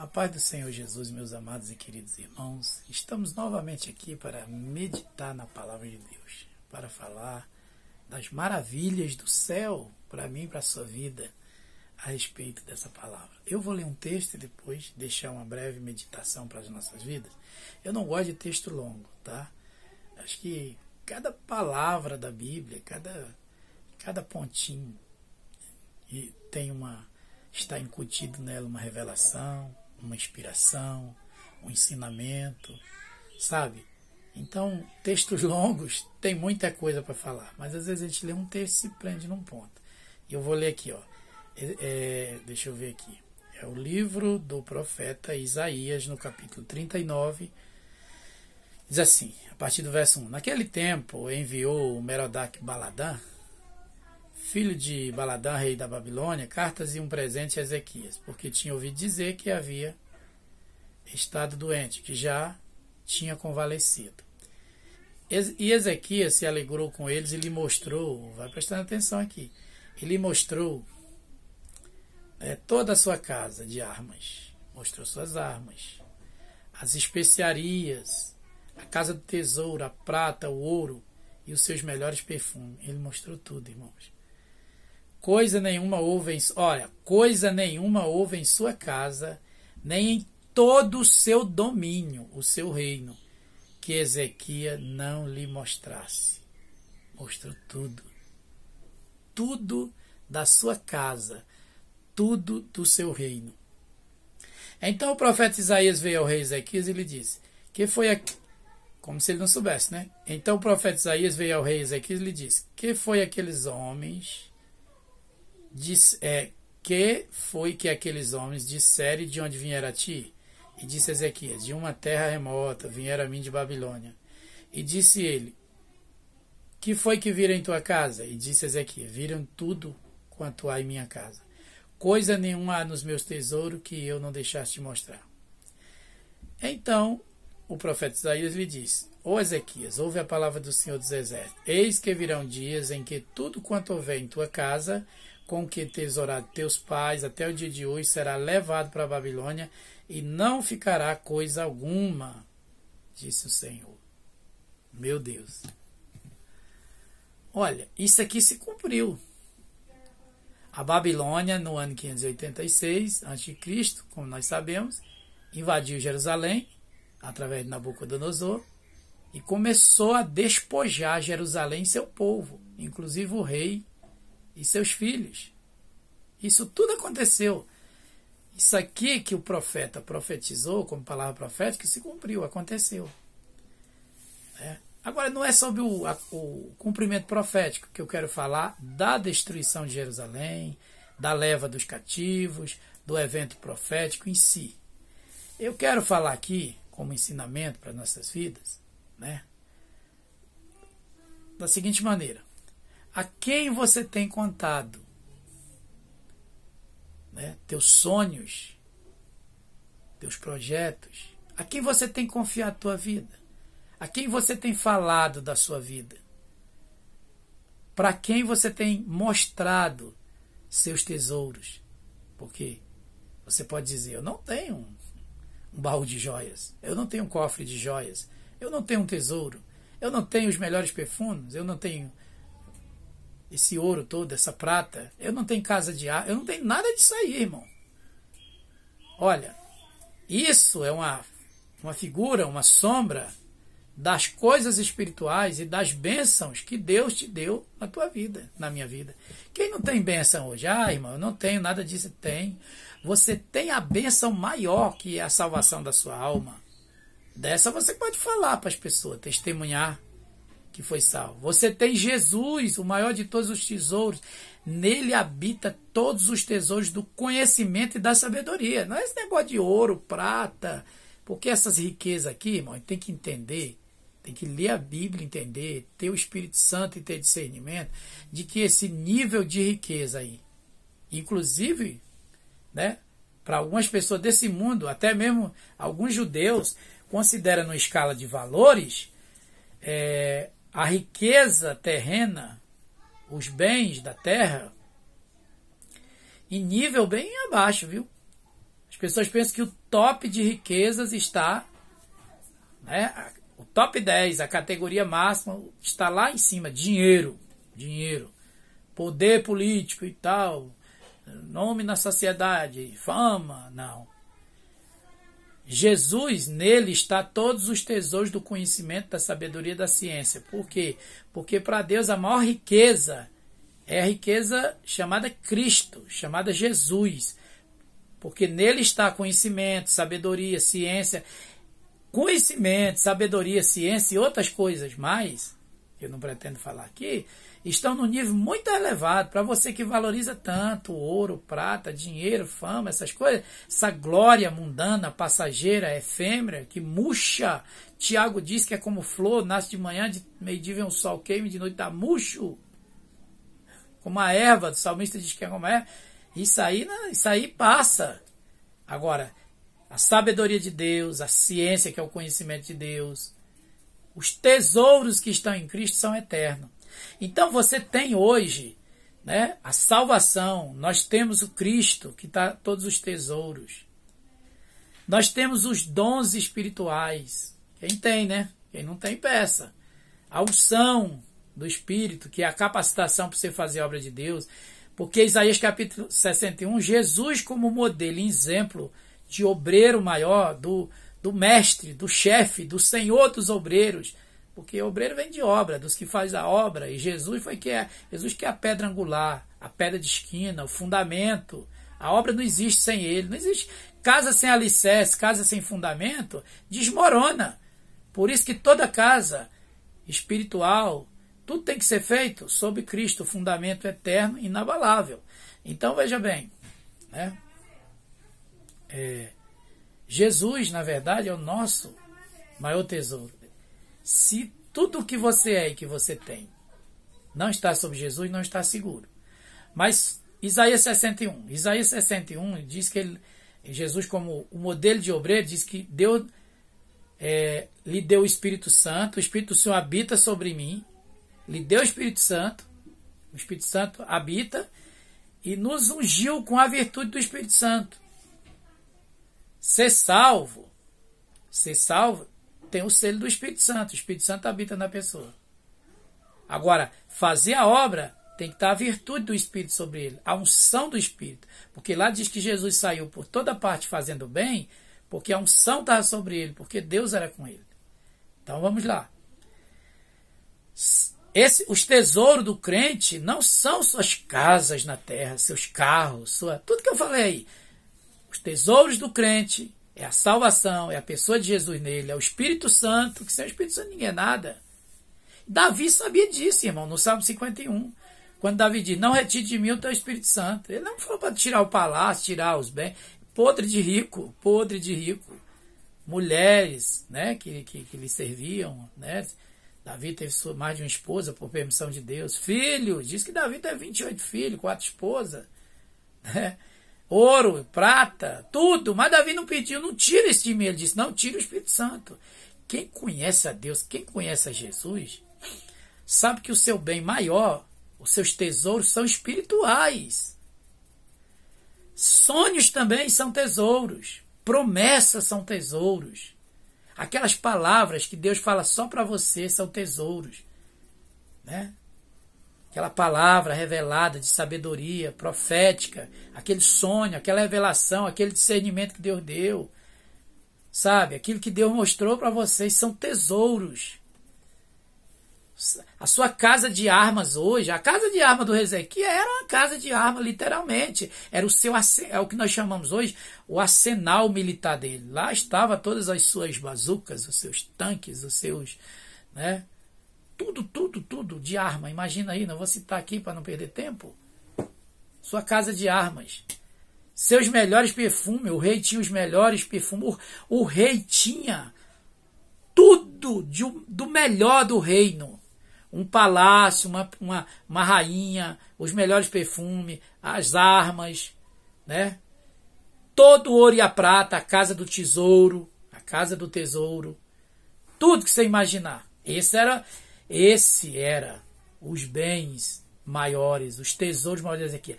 A paz do Senhor Jesus, meus amados e queridos irmãos, estamos novamente aqui para meditar na palavra de Deus, para falar das maravilhas do céu para mim e para a sua vida a respeito dessa palavra. Eu vou ler um texto e depois deixar uma breve meditação para as nossas vidas. Eu não gosto de texto longo, tá? Acho que cada palavra da Bíblia, cada pontinho está incutido nela uma revelação, uma inspiração, um ensinamento, sabe? Então, textos longos tem muita coisa para falar, mas às vezes a gente lê um texto e se prende num ponto. E eu vou ler aqui, ó. Deixa eu ver aqui. É o livro do profeta Isaías, no capítulo 39. Diz assim, a partir do verso 1. Naquele tempo enviou Merodach-Baladã, filho de Baladã, rei da Babilônia, cartas e um presente a Ezequias, porque tinha ouvido dizer que havia estado doente, que já tinha convalescido. E Ezequias se alegrou com eles e lhe mostrou, vai prestando atenção aqui, ele mostrou toda a sua casa de armas, mostrou suas armas, as especiarias, a casa do tesouro, a prata, o ouro e os seus melhores perfumes. Ele mostrou tudo, irmãos. Coisa nenhuma houve em sua casa, nem em todo o seu domínio, o seu reino, que Ezequias não lhe mostrasse. Mostrou tudo. Tudo da sua casa, tudo do seu reino. Então o profeta Isaías veio ao rei Ezequias e lhe disse, que foi como se ele não soubesse, né? Então o profeta Isaías veio ao rei Ezequias e lhe disse, que foi aqueles homens que aqueles homens disseram de onde vieram a ti? E disse Ezequias, de uma terra remota, vieram a mim de Babilônia. E disse ele, que foi que viram em tua casa? E disse Ezequias, viram tudo quanto há em minha casa. Coisa nenhuma há nos meus tesouros que eu não deixaste te mostrar. Então o profeta Isaías lhe disse, ó Ezequias, ouve a palavra do Senhor dos Exércitos. Eis que virão dias em que tudo quanto houver em tua casa, com que tesourado teus pais até o dia de hoje, será levado para a Babilônia e não ficará coisa alguma, disse o Senhor. Meu Deus. Olha, isso aqui se cumpriu. A Babilônia, no ano 586 a.C., como nós sabemos, invadiu Jerusalém, através de Nabucodonosor, e começou a despojar Jerusalém e seu povo, inclusive o rei e seus filhos. Isso tudo aconteceu. Isso aqui que o profeta profetizou, como palavra profética, se cumpriu, aconteceu. Agora, não é sobre o cumprimento profético que eu quero falar da destruição de Jerusalém, da leva dos cativos, do evento profético em si. Eu quero falar aqui, como ensinamento para nossas vidas, da seguinte maneira. A quem você tem contado teus sonhos, teus projetos? A quem você tem confiado a tua vida? A quem você tem falado da sua vida? Para quem você tem mostrado seus tesouros? Porque você pode dizer, eu não tenho um baú de joias, eu não tenho um cofre de joias, eu não tenho um tesouro, eu não tenho os melhores perfumes, eu não tenho esse ouro todo, essa prata, eu não tenho casa de ar, eu não tenho nada disso aí, irmão. Olha, isso é uma figura, uma sombra das coisas espirituais e das bênçãos que Deus te deu na tua vida, na minha vida. Quem não tem bênção hoje? Irmão, eu não tenho nada disso. Tem. Você tem a bênção maior, que é a salvação da sua alma. Dessa você pode falar para as pessoas, testemunhar que foi salvo. Você tem Jesus, o maior de todos os tesouros. Nele habita todos os tesouros do conhecimento e da sabedoria. Não é esse negócio de ouro, prata, porque essas riquezas aqui, irmão, tem que entender, tem que ler a Bíblia, entender, ter o Espírito Santo e ter discernimento de que esse nível de riqueza aí, inclusive, para algumas pessoas desse mundo, até mesmo alguns judeus, consideram numa escala de valores, a riqueza terrena, os bens da terra, em nível bem abaixo, viu? As pessoas pensam que o top de riquezas está, né, o top 10, a categoria máxima, está lá em cima. Dinheiro, poder político e tal, nome na sociedade, fama, não. Jesus, nele está todos os tesouros do conhecimento, da sabedoria e da ciência. Por quê? Porque para Deus a maior riqueza é a riqueza chamada Cristo, chamada Jesus. Porque nele está conhecimento, sabedoria, ciência. Conhecimento, sabedoria, ciência e outras coisas mais, que eu não pretendo falar aqui, estão num nível muito elevado. Para você que valoriza tanto ouro, prata, dinheiro, fama, essas coisas, essa glória mundana, passageira, efêmera, que murcha. Tiago diz que é como flor, nasce de manhã, de meio-dia vem um sol, queima, de noite está murcho. Como a erva, o salmista diz que é como a erva. Isso aí passa. Agora, a sabedoria de Deus, a ciência, que é o conhecimento de Deus, os tesouros que estão em Cristo são eternos. Então você tem hoje, né, a salvação, nós temos o Cristo, que está todos os tesouros. Nós temos os dons espirituais. Quem tem, né? Quem não tem, peça. A unção do Espírito, que é a capacitação para você fazer a obra de Deus. Porque Isaías capítulo 61, Jesus como modelo e exemplo de obreiro maior, do mestre, do chefe, do senhor dos obreiros. Porque obreiro vem de obra, dos que faz a obra. E Jesus Jesus que é a pedra angular, a pedra de esquina, o fundamento. A obra não existe sem ele. Não existe casa sem alicerce, casa sem fundamento, desmorona. Por isso que toda casa espiritual, tudo tem que ser feito sob Cristo, o fundamento eterno, inabalável. Então, veja bem, né? Jesus, na verdade, é o nosso maior tesouro. Se tudo o que você é e que você tem não está sob Jesus, não está seguro. Mas Isaías 61 diz que Jesus, como o modelo de obreiro, diz que Deus lhe deu o Espírito Santo do Senhor habita sobre mim, lhe deu o Espírito Santo habita e nos ungiu com a virtude do Espírito Santo. Ser salvo tem o selo do Espírito Santo. O Espírito Santo habita na pessoa. Agora, fazer a obra tem que estar a virtude do Espírito sobre ele, a unção do Espírito. Porque lá diz que Jesus saiu por toda parte fazendo bem, porque a unção estava sobre ele, porque Deus era com ele. Então vamos lá. Os tesouros do crente não são suas casas na terra, seus carros, tudo que eu falei aí. Os tesouros do crente é a salvação, é a pessoa de Jesus nele, é o Espírito Santo, que sem o Espírito Santo ninguém é nada. Davi sabia disso, irmão, no Salmo 51. Quando Davi diz, não retire de mim o teu Espírito Santo. Ele não falou para tirar o palácio, tirar os bens. Podre de rico. Mulheres, né, que lhe serviam, né? Davi teve mais de uma esposa por permissão de Deus. Filhos, diz que Davi teve 28 filhos, 4 esposas, né? Ouro, prata, tudo. Mas Davi não pediu, não tira isso de mim. Ele disse, não, tira o Espírito Santo. Quem conhece a Deus, quem conhece a Jesus, sabe que o seu bem maior, os seus tesouros são espirituais. Sonhos também são tesouros. Promessas são tesouros. Aquelas palavras que Deus fala só para você são tesouros, né? Aquela palavra revelada de sabedoria profética, aquele sonho, aquela revelação, aquele discernimento que Deus deu, sabe? Aquilo que Deus mostrou para vocês são tesouros. A sua casa de armas hoje, a casa de armas do Ezequiel era uma casa de armas, literalmente. Era é o que nós chamamos hoje o arsenal militar dele. Lá estava todas as suas bazucas, os seus tanques, os seus, né? Tudo de arma. Imagina aí, não vou citar aqui para não perder tempo. Sua casa de armas. Seus melhores perfumes. O rei tinha os melhores perfumes. O rei tinha tudo do melhor do reino. Um palácio, uma rainha, os melhores perfumes, as armas, né? Todo o ouro e a prata, a casa do tesouro, tudo que você imaginar. Esse era os bens maiores, os tesouros maiores aqui.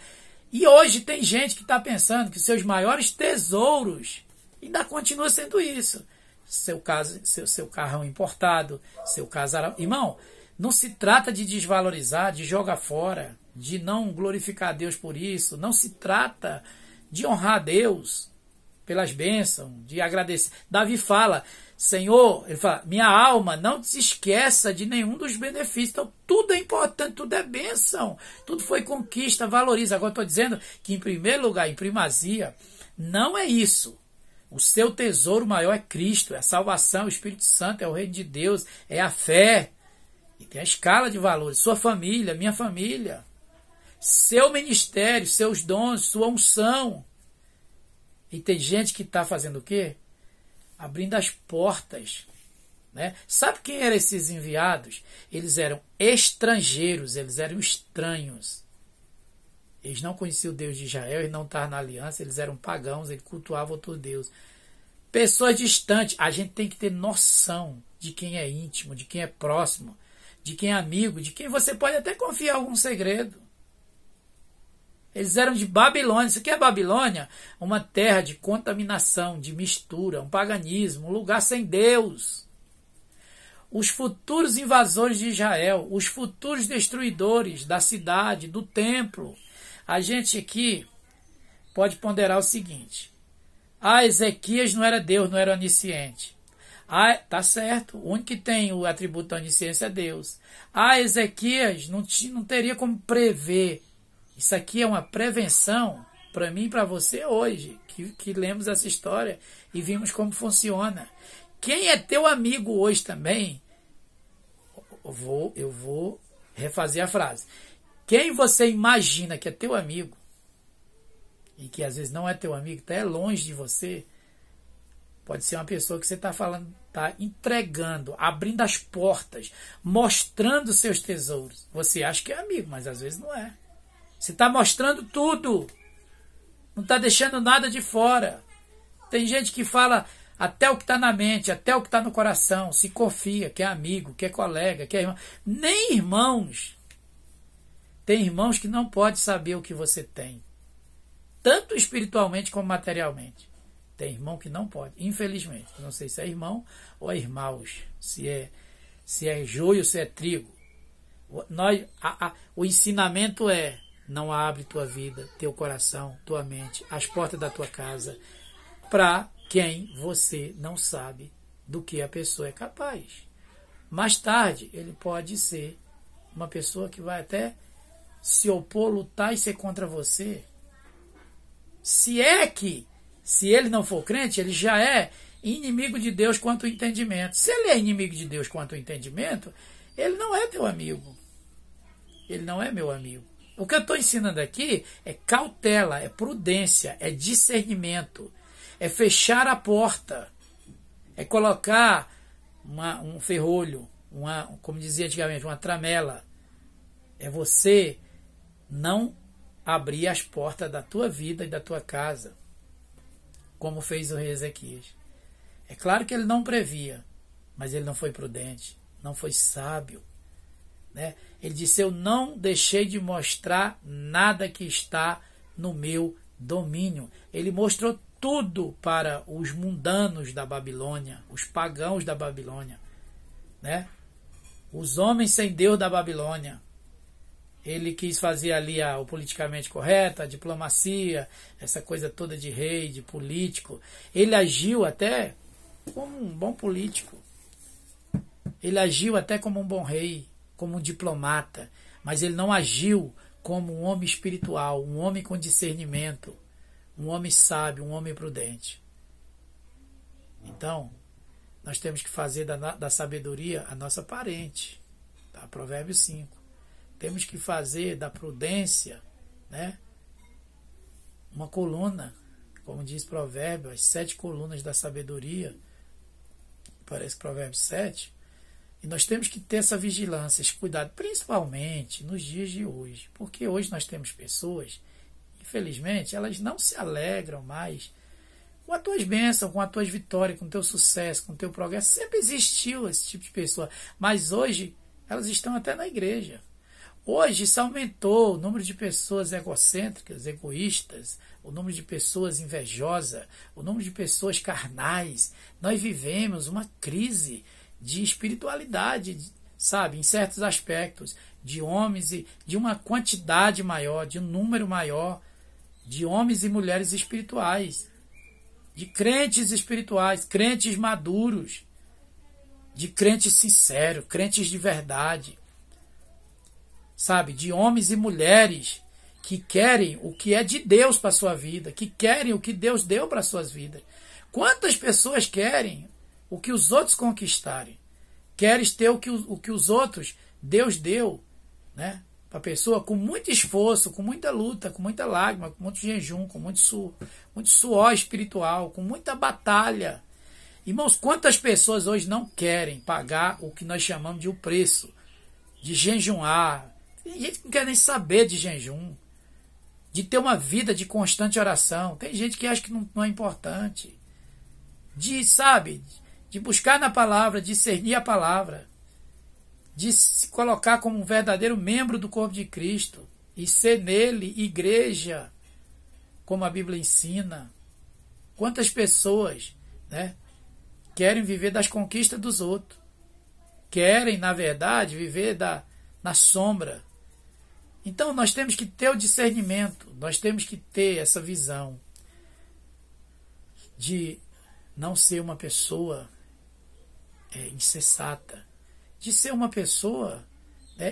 E hoje tem gente que está pensando que seus maiores tesouros ainda continua sendo isso. Seu carrão importado, seu casarão. Irmão, não se trata de desvalorizar, de jogar fora, de não glorificar a Deus por isso. Não se trata de honrar a Deus pelas bênçãos, de agradecer. Davi fala, Senhor, ele fala, minha alma, não se esqueça de nenhum dos benefícios. Então, tudo é importante, tudo é bênção, tudo foi conquista, valoriza. Agora, estou dizendo que, em primeiro lugar, em primazia, não é isso. O seu tesouro maior é Cristo, é a salvação, o Espírito Santo, é o reino de Deus, é a fé. E tem a escala de valores. Sua família, minha família, seu ministério, seus dons, sua unção. E tem gente que está fazendo o quê? Abrindo as portas. Né? Sabe quem eram esses enviados? Eles eram estrangeiros, eles eram estranhos. Eles não conheciam o Deus de Israel, eles não estavam na aliança, eles eram pagãos, eles cultuavam outro Deus. Pessoas distantes, a gente tem que ter noção de quem é íntimo, de quem é próximo, de quem é amigo, de quem você pode até confiar algum segredo. Eles eram de Babilônia. Isso aqui é Babilônia? Uma terra de contaminação, de mistura, um paganismo, um lugar sem Deus. Os futuros invasores de Israel, os futuros destruidores da cidade, do templo. A gente aqui pode ponderar o seguinte. Ezequias não era Deus, não era onisciente. Tá certo, o único que tem o atributo da onisciência é Deus. Ezequias não teria como prever. Isso aqui é uma prevenção para mim e para você hoje, que lemos essa história e vimos como funciona. Quem é teu amigo hoje também, eu vou refazer a frase. Quem você imagina que é teu amigo, e que às vezes não é teu amigo, está longe de você, pode ser uma pessoa que você está falando, está entregando, abrindo as portas, mostrando seus tesouros. Você acha que é amigo, mas às vezes não é. Você está mostrando tudo, não está deixando nada de fora. Tem gente que fala até o que está na mente, até o que está no coração, se confia, que é amigo, que é colega, que é irmão. Nem irmãos. Tem irmãos que não podem saber o que você tem, tanto espiritualmente como materialmente. Tem irmão que não pode, infelizmente. Não sei se é irmão ou é irmãos, se é joio ou se é trigo. O ensinamento é: não abre tua vida, teu coração, tua mente, as portas da tua casa para quem você não sabe do que a pessoa é capaz. Mais tarde, ele pode ser uma pessoa que vai até se opor, lutar e ser contra você. Se ele não for crente, ele já é inimigo de Deus quanto ao entendimento. Se ele é inimigo de Deus quanto ao entendimento, ele não é teu amigo. Ele não é meu amigo. O que eu estou ensinando aqui é cautela, é prudência, é discernimento, é fechar a porta, é colocar um ferrolho, como dizia antigamente, uma tramela. É você não abrir as portas da tua vida e da tua casa, como fez o rei Ezequias. É claro que ele não previa, mas ele não foi prudente, não foi sábio. Né? Ele disse: eu não deixei de mostrar nada que está no meu domínio. Ele mostrou tudo para os mundanos da Babilônia, os pagãos da Babilônia, né? Os homens sem Deus da Babilônia. Ele quis fazer ali o politicamente correto, a diplomacia, essa coisa toda de rei, de político. Ele agiu até como um bom político. Ele agiu até como um bom rei, como um diplomata. Mas ele não agiu como um homem espiritual, um homem com discernimento, um homem sábio, um homem prudente. Então, nós temos que fazer da sabedoria a nossa parente. Tá? Provérbios 5. Temos que fazer da prudência, né, uma coluna, como diz Provérbios, as 7 colunas da sabedoria, parece que Provérbios 7, e nós temos que ter essa vigilância, esse cuidado, principalmente nos dias de hoje, porque hoje nós temos pessoas, infelizmente, elas não se alegram mais com as tuas bênçãos, com as tuas vitórias, com o teu sucesso, com o teu progresso. Sempre existiu esse tipo de pessoa, mas hoje elas estão até na igreja. Hoje isso aumentou o número de pessoas egocêntricas, egoístas, o número de pessoas invejosas, o número de pessoas carnais. Nós vivemos uma crise de espiritualidade, sabe, em certos aspectos, de homens e de uma quantidade maior, de um número maior de homens e mulheres espirituais, de crentes espirituais, crentes maduros, de crentes sinceros, crentes de verdade, sabe, de homens e mulheres que querem o que é de Deus para a sua vida, que querem o que Deus deu para as suas vidas. Quantas pessoas querem o que os outros conquistarem? Queres ter o que os outros, Deus deu, né? Para a pessoa com muito esforço, com muita luta, com muita lágrima, com muito jejum, com muito suor espiritual, com muita batalha. Irmãos, quantas pessoas hoje não querem pagar o que nós chamamos de o preço, de jejuar? Tem gente que não quer nem saber de jejum, de ter uma vida de constante oração. Tem gente que acha que não é importante. De buscar na palavra, discernir a palavra, de se colocar como um verdadeiro membro do corpo de Cristo e ser nele igreja, como a Bíblia ensina. Quantas pessoas, né, querem viver das conquistas dos outros? Querem, na verdade, viver na sombra. Então, nós temos que ter o discernimento, nós temos que ter essa visão de não ser uma pessoa insensata, de ser uma pessoa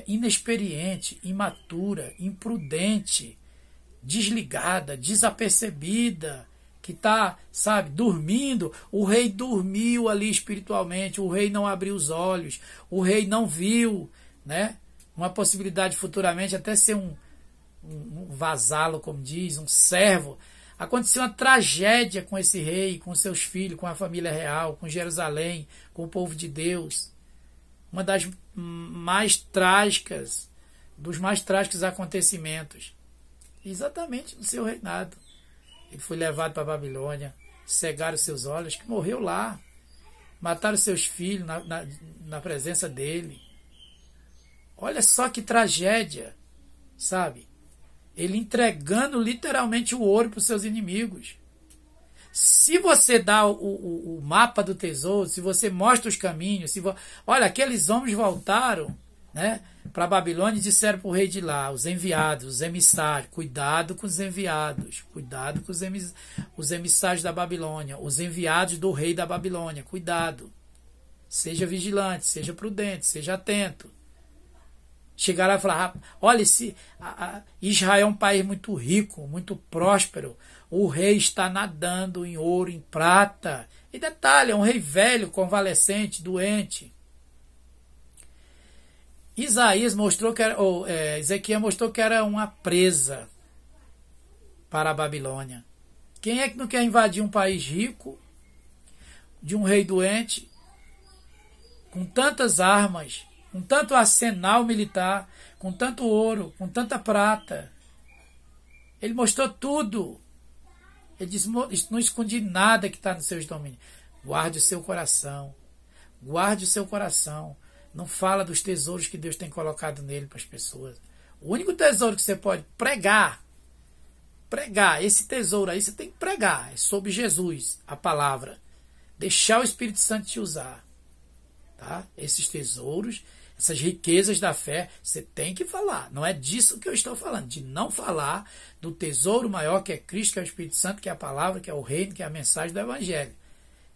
inexperiente, imatura, imprudente, desligada, desapercebida, que está, dormindo. O rei dormiu ali espiritualmente, o rei não abriu os olhos, o rei não viu, né, uma possibilidade futuramente até ser um vassalo, como diz, um servo. Aconteceu uma tragédia com esse rei, com seus filhos, com a família real, com Jerusalém, com o povo de Deus. Uma das mais trágicas, dos mais trágicos acontecimentos. Exatamente no seu reinado. Ele foi levado para a Babilônia, cegaram seus olhos, que morreu lá. Mataram seus filhos na presença dele. Olha só que tragédia, sabe? Ele entregando literalmente o ouro para os seus inimigos. Se você dá o mapa do tesouro, se você mostra os caminhos, olha, aqueles homens voltaram, né, para a Babilônia e disseram para o rei de lá, os enviados, os emissários, cuidado com os enviados, cuidado com os emissários da Babilônia, os enviados do rei da Babilônia, cuidado, seja vigilante, seja prudente, seja atento. Chegaram a falar, olha, Israel é um país muito rico, muito próspero, o rei está nadando em ouro, em prata. E detalhe, é um rei velho, convalescente, doente. Ezequiel mostrou que era uma presa para a Babilônia. Quem é que não quer invadir um país rico, de um rei doente, com tantas armas, com tanto arsenal militar, com tanto ouro, com tanta prata? Ele mostrou tudo. Ele diz, não escondi nada que está nos seus domínios. Guarde o seu coração. Guarde o seu coração. Não fala dos tesouros que Deus tem colocado nele para as pessoas. O único tesouro que você pode pregar, esse tesouro aí você tem que pregar. É sobre Jesus, a palavra. Deixar o Espírito Santo te usar. Tá? Esses tesouros, essas riquezas da fé, você tem que falar. Não é disso que eu estou falando, de não falar do tesouro maior que é Cristo, que é o Espírito Santo, que é a palavra, que é o reino, que é a mensagem do Evangelho.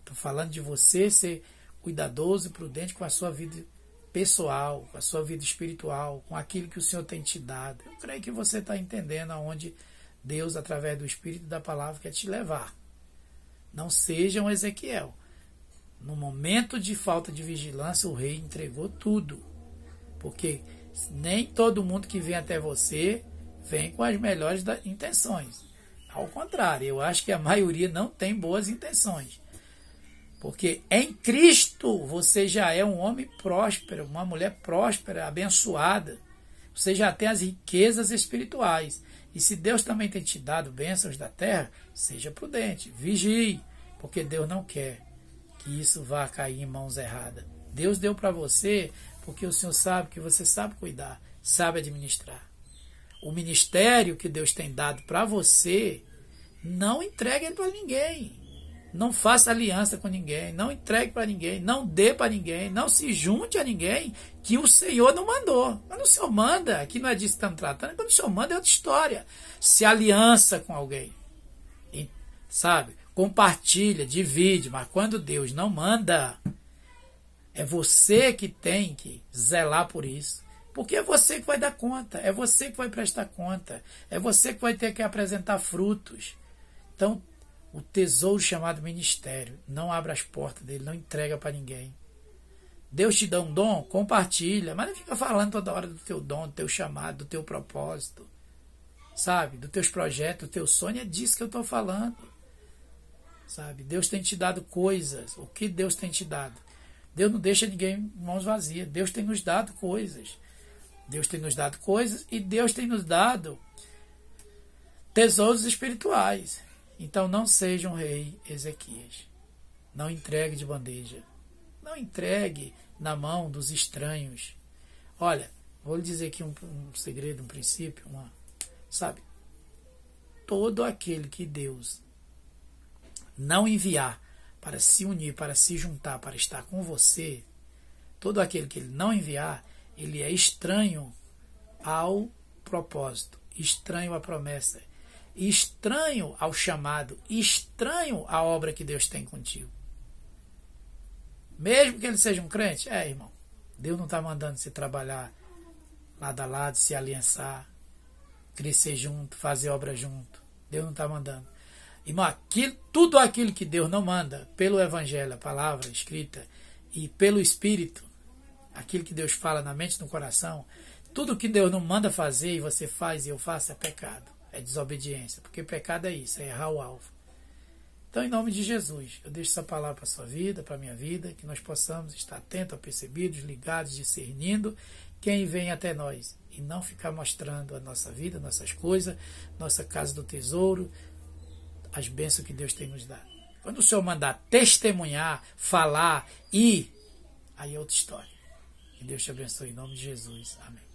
Estou falando de você ser cuidadoso e prudente com a sua vida pessoal, com a sua vida espiritual, com aquilo que o Senhor tem te dado. Eu creio que você está entendendo aonde Deus, através do Espírito e da palavra, quer te levar. Não seja um Ezequiel. No momento de falta de vigilância, o rei entregou tudo. Porque nem todo mundo que vem até você vem com as melhores intenções. Ao contrário, eu acho que a maioria não tem boas intenções. Porque em Cristo você já é um homem próspero, uma mulher próspera, abençoada. Você já tem as riquezas espirituais. E se Deus também tem te dado bênçãos da terra, seja prudente, vigie, porque Deus não quer que isso vá cair em mãos erradas. Deus deu para você porque o Senhor sabe que você sabe cuidar. sabe administrar. O ministério que Deus tem dado para você, não entregue ele para ninguém. Não faça aliança com ninguém, não entregue para ninguém, não dê para ninguém, não se junte a ninguém que o Senhor não mandou. Quando o Senhor manda, aqui não é disso que estamos tratando, quando o Senhor manda é outra história. Se aliança com alguém, sabe? Compartilha, divide, mas quando Deus não manda, é você que tem que zelar por isso. Porque é você que vai dar conta, é você que vai prestar conta, é você que vai ter que apresentar frutos. Então, o tesouro chamado ministério, não abra as portas dele, não entrega para ninguém. Deus te dá um dom, compartilha, mas não fica falando toda hora do teu dom, do teu chamado, do teu propósito, sabe? Dos teus projetos, do teu sonho, é disso que eu estou falando, sabe? Deus tem te dado coisas, o que Deus tem te dado? Deus não deixa ninguém em mãos vazias, Deus tem nos dado coisas. Deus tem nos dado coisas e Deus tem nos dado tesouros espirituais. Então não seja um rei Ezequias. Não entregue de bandeja. Não entregue na mão dos estranhos. Olha, vou lhe dizer aqui um segredo, um princípio, sabe? Todo aquele que Deus não enviar para se unir, para se juntar, para estar com você, todo aquele que ele não enviar, ele é estranho ao propósito, estranho à promessa, estranho ao chamado, estranho à obra que Deus tem contigo. Mesmo que ele seja um crente, irmão, Deus não está mandando você trabalhar lado a lado, se aliançar, crescer junto, fazer obra junto. Deus não está mandando. Irmão, tudo aquilo que Deus não manda, pelo Evangelho, a palavra escrita, e pelo Espírito, aquilo que Deus fala na mente e no coração, tudo que Deus não manda fazer e você faz e eu faço é pecado, é desobediência, porque pecado é isso, é errar o alvo. Então, em nome de Jesus, eu deixo essa palavra para a sua vida, para a minha vida, que nós possamos estar atentos, apercebidos, ligados, discernindo quem vem até nós e não ficar mostrando a nossa vida, nossas coisas, nossa casa do tesouro, as bênçãos que Deus tem nos dado. Quando o Senhor mandar testemunhar, falar, aí é outra história. Que Deus te abençoe em nome de Jesus. Amém.